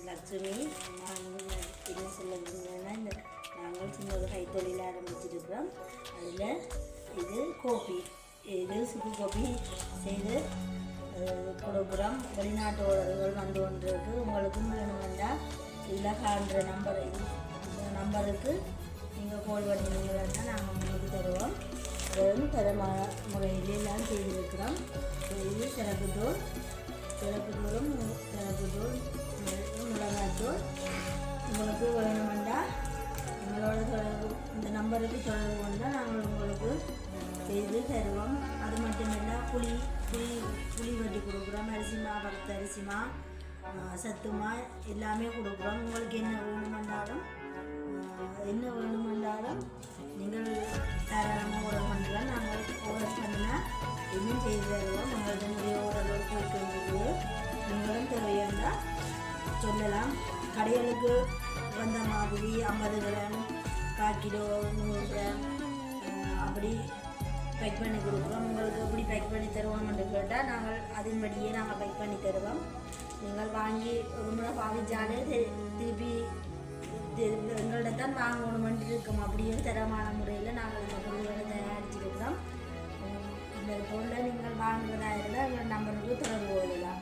லட்சுமி. நான் என்ன சொல்லுங்கன்னா, இந்த நாங்கள் சின்ன ஒரு கைத்தொழில் ஆரம்பிச்சிருக்கிறோம். அதில் இது கோபி, இது சுக்கு கோபி செய்து கொடுக்குறோம். வெளிநாட்டு ஓடர்கள் வந்து கொண்டிருக்கு. உங்களுக்கும் வேணுமெண்டா இதில் காண்ற நம்பர், இந்த நம்பருக்கு நீங்கள் கோல் பண்ணிங்கன்னா நாங்கள் உங்களுக்கு தருவோம். அது வந்து தரமான முறையிலெல்லாம் செய்திருக்கிறோம். இது சிறப்புத்தூள், சிறப்புத்தூளும் சிறப்புத்தூள், மிளகாத்தூள். உங்களுக்கு வேணுமெண்டா எங்களோட தொடர்பு, இந்த நம்பருக்கு தொடர்பு கொண்டால் நாங்கள் உங்களுக்கு செய்து தருவோம். அது மட்டும் இல்லை, புளி புளி புளி வட்டி கொடுக்குறோம். அரிசிமா, வறுத்த அரிசிமா, சத்துமா எல்லாமே கொடுக்குறோம். உங்களுக்கு என்ன வேணுமென்றாலும் நீங்கள் தாராளமாக ஆர்டர் பண்ணலாம். நாங்கள் ஆர்டர் பண்ணினால் இன்னும் செய்து தருவோம். உங்களுக்கு நிறைய ஆர்டர்கள் போய்ட்டு நீங்களும் தேவையானால் சொல்லலாம். கடைகளுக்கு வந்த மாதிரி 50 கிராம், 1/4 கிலோ, 100 கிராம் அப்படி பேக் பண்ணி கொடுக்குறோம். உங்களுக்கு எப்படி பேக் பண்ணி தருவோம்னு கேட்டால் நாங்கள் அதன்படியே நாங்கள் பேக் பண்ணி தருவோம். நீங்கள் வாங்கி ஒரு முறை பாவிச்சாலே திருப்பி எங்கள்கிட்ட தான் வாங்கணுமென்று இருக்கோம். அப்படியே தரமான முறையில் நாங்கள் இந்த பொருள்களை தயாரிச்சிருக்கிறோம். இந்த பொருளை நீங்கள் வாங்குவதாக இருந்தால் எங்கள் நம்பருக்கு தொடர்பு கொள்ளலாம்.